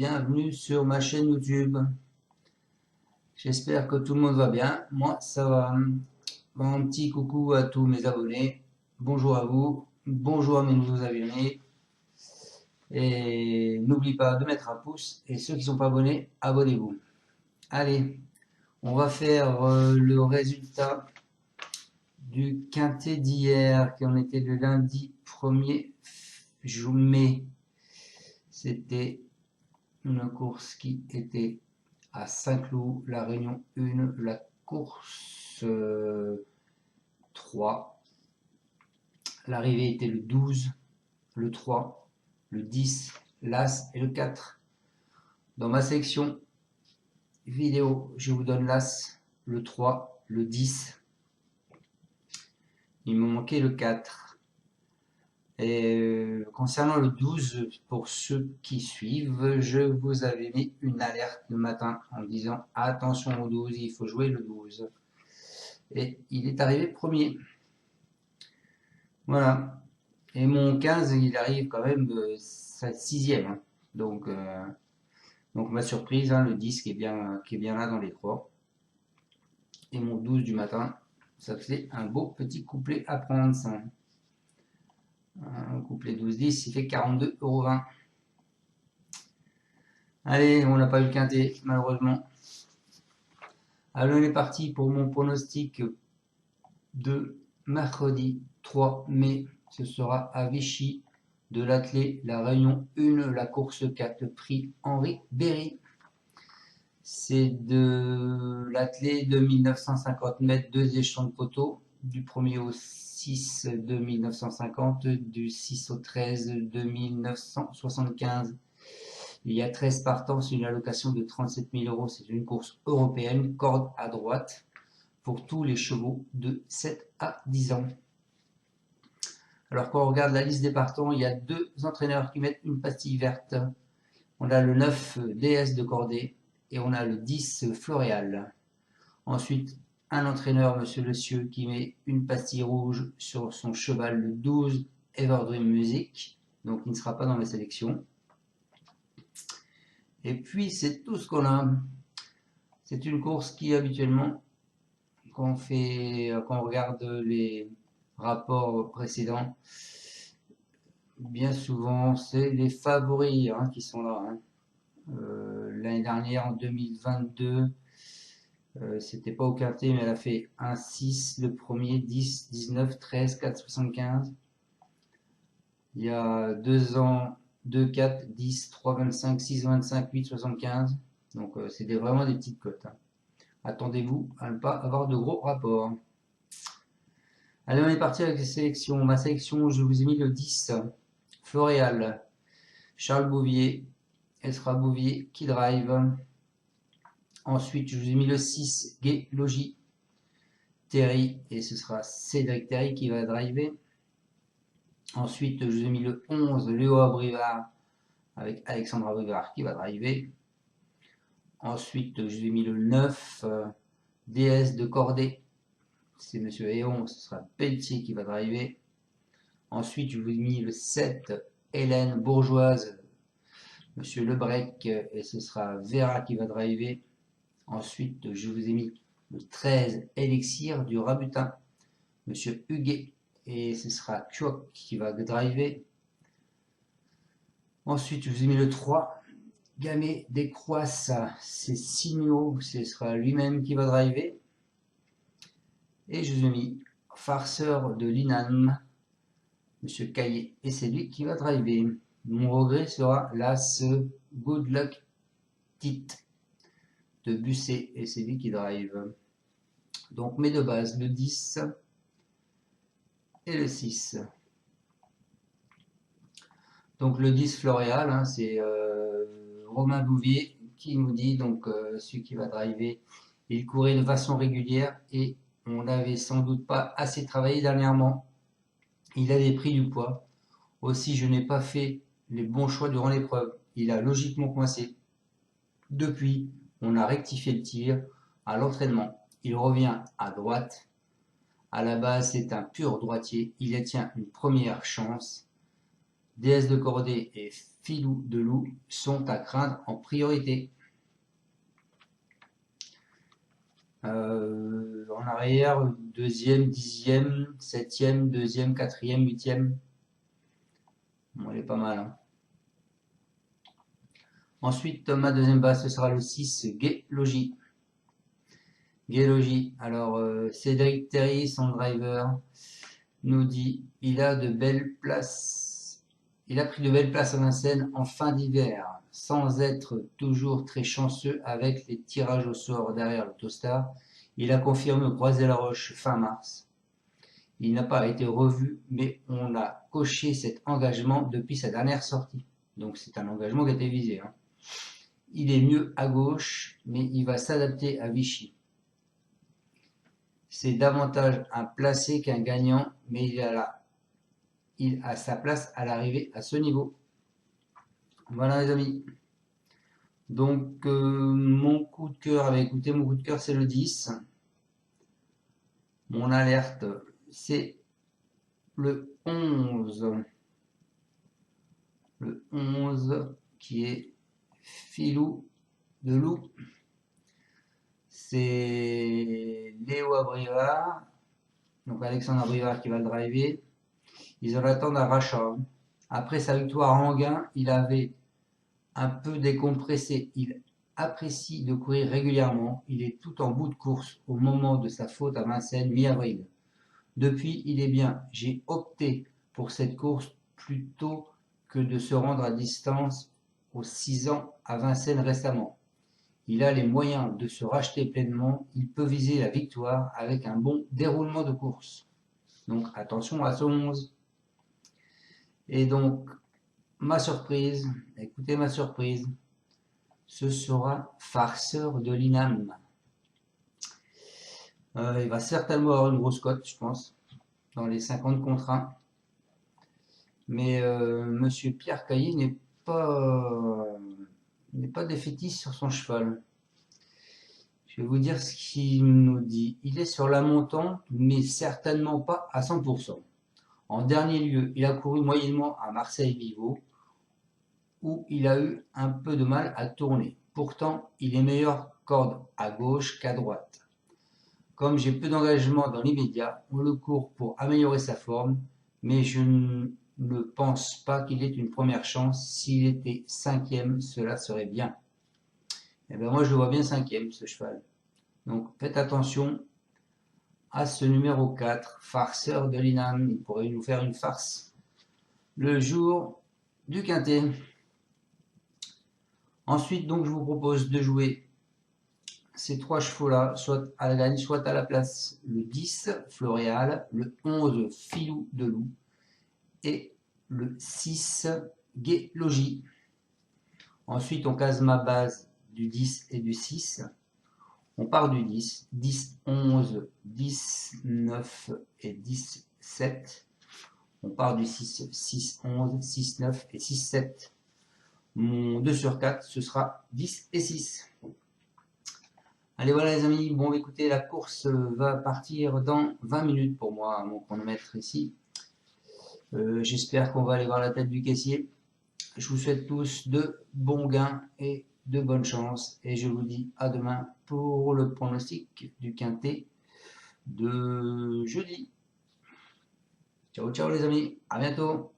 bienvenue sur ma chaîne YouTube. J'espère que tout le monde va bien, moi ça va. Bon, un petit coucou à tous mes abonnés, bonjour à vous, bonjour à mes nouveaux abonnés, et n'oublie pas de mettre un pouce, et ceux qui ne sont pas abonnés, abonnez-vous. Allez, on va faire le résultat du quintet d'hier, qui en était le lundi 1er mai. C'était une course qui était à Saint-Cloud, la Réunion 1, la course 3. L'arrivée était le 12, le 3, le 10, l'As et le 4. Dans ma section vidéo, je vous donne l'As, le 3, le 10. Il me manquait le 4. Et concernant le 12, pour ceux qui suivent, je vous avais mis une alerte le matin en disant attention au 12, il faut jouer le 12. Et il est arrivé premier. Voilà. Et mon 15, il arrive quand même de 6e. Donc ma surprise, hein, le 10 qui est bien là dans les 3. Et mon 12 du matin, ça faisait un beau petit couplet à prendre, ça. Un couplet 12-10, il fait 42,20 €. Allez, on n'a pas eu le quintet, malheureusement. Alors, on est parti pour mon pronostic de mercredi 3 mai. Ce sera à Vichy, de l'athlé La Réunion 1, la course 4, le prix Henri Berry. C'est de l'athlé de 1950 mètres, 2 échelons de poteau, du 1er au 6 de 1950, du 6 au 13 de 1975. Il y a 13 partants, c'est une allocation de 37 000 €. C'est une course européenne, corde à droite, pour tous les chevaux de 7 à 10 ans. Alors quand on regarde la liste des partants, il y a 2 entraîneurs qui mettent une pastille verte. On a le 9 DS de Cordée et on a le 10 Floréal. Ensuite, un entraîneur, Monsieur Le Cieux, qui met une pastille rouge sur son cheval, le 12 Everdream Music, donc il ne sera pas dans la sélection. Et puis c'est tout ce qu'on a. C'est une course qui habituellement, quand on regarde les rapports précédents, bien souvent c'est les favoris qui sont là. L'année dernière, en 2022, c'était pas au quintet, mais elle a fait 1-6, le premier, 10, 19, 13, 4, 75. Il y a 2 ans, 2, 4, 10, 3, 25, 6, 25, 8, 75. Donc c'est vraiment des petites cotes. Attendez-vous à ne pas avoir de gros rapports. Allez, on est parti avec les sélections. Ma sélection, je vous ai mis le 10, Floréal, Charles Bouvier, Esra Bouvier qui drive. Ensuite, je vous ai mis le 6, Gay Logis, Terry, et ce sera Cédric Terry qui va driver. Ensuite, je vous ai mis le 11, Léo Abrivard, avec Alexandre Abrivard qui va driver. Ensuite, je vous ai mis le 9, DS de Cordée, c'est Monsieur Héon, ce sera Pelletier qui va driver. Ensuite, je vous ai mis le 7, Hélène Bourgeoise, Monsieur Lebrec, et ce sera Vera qui va driver. Ensuite, je vous ai mis le 13, Élixir du Rabutin, Monsieur Huguet, et ce sera Kuok qui va driver. Ensuite, je vous ai mis le 3, Gamay des Croisses, c'est Signaux, ce sera lui-même qui va driver. Et je vous ai mis Farceur de l'Inam, Monsieur Caillé, et c'est lui qui va driver. Mon regret sera l'As Good Luck Tit de Busset, et c'est lui qui drive. Donc mes deux bases, le 10 et le 6. Donc le 10 Floréal, c'est Romain Bouvier qui nous dit, donc celui qui va driver, il courait de façon régulière et on n'avait sans doute pas assez travaillé dernièrement. Il avait pris du poids. Aussi, je n'ai pas fait les bons choix durant l'épreuve. Il a logiquement coincé. Depuis, on a rectifié le tir à l'entraînement. Il revient à droite. À la base, c'est un pur droitier. Il y tient une première chance. Déesse de cordée et filou de loup sont à craindre en priorité. En arrière, deuxième, dixième, septième, deuxième, quatrième, huitième. Bon, elle est pas mal, hein. Ensuite, ma deuxième base, ce sera le 6, Gay Logis. Gay Logis. Alors, Cédric Terry, son driver, nous dit il a de belles places. Il a pris de belles places à Vincennes en fin d'hiver, sans être toujours très chanceux avec les tirages au sort derrière l'Autostar. Il a confirmé au Croisé-la-Roche fin mars. Il n'a pas été revu, mais on a coché cet engagement depuis sa dernière sortie. Donc c'est un engagement qui a été visé, hein. Il est mieux à gauche, mais il va s'adapter à Vichy. C'est davantage un placé qu'un gagnant, mais il a sa place à l'arrivée à ce niveau. Voilà les amis. Donc mon coup de cœur, écoutez, mon coup de cœur c'est le 10. Mon alerte c'est le 11. Le 11 qui est filou de loup. C'est Léo Abrivard, donc Alexandre Abrivard qui va le driver. Ils l'attendent à rachat. Après sa victoire à Enghien, il avait un peu décompressé. Il apprécie de courir régulièrement. Il est tout en bout de course au moment de sa faute à Vincennes, mi-avril. Depuis, il est bien. J'ai opté pour cette course plutôt que de se rendre à distance aux 6 ans à Vincennes récemment. Il a les moyens de se racheter pleinement. Il peut viser la victoire avec un bon déroulement de course. Donc attention à ce 11. Et donc, ma surprise, écoutez ma surprise, ce sera Farceur de l'INAM. Il va certainement avoir une grosse cote, je pense, dans les 50 contre 1. Mais Monsieur Pierre Caillé n'est pas défaitiste sur son cheval. Je vais vous dire ce qu'il nous dit. Il est sur la montante, mais certainement pas à 100%. En dernier lieu, il a couru moyennement à Marseille-Vivo, où il a eu un peu de mal à tourner. Pourtant, il est meilleur corde à gauche qu'à droite. Comme j'ai peu d'engagement dans l'immédiat, on le court pour améliorer sa forme, mais je ne pense pas qu'il ait une première chance. S'il était cinquième, cela serait bien. Et bien moi je le vois bien cinquième, ce cheval. Donc faites attention à ce numéro 4, Farceur de l'INAM. Il pourrait nous faire une farce le jour du quintet. Ensuite, donc, je vous propose de jouer ces trois chevaux-là, soit à la gagne, soit à la place. Le 10, Floréal, le 11, Filou de Loup, et le 6, Gay Logis. Ensuite, on case ma base du 10 et du 6. On part du 10, 10, 11, 10, 9 et 10, 7. On part du 6, 6, 11, 6, 9 et 6, 7. Mon 2 sur 4, ce sera 10 et 6. Allez, voilà les amis. Bon, écoutez, la course va partir dans 20 minutes pour moi, à mon chronomètre ici. J'espère qu'on va aller voir la tête du caissier. Je vous souhaite tous de bons gains et de bonnes chances. Et je vous dis à demain pour le pronostic du quintet de jeudi. Ciao, ciao les amis. À bientôt.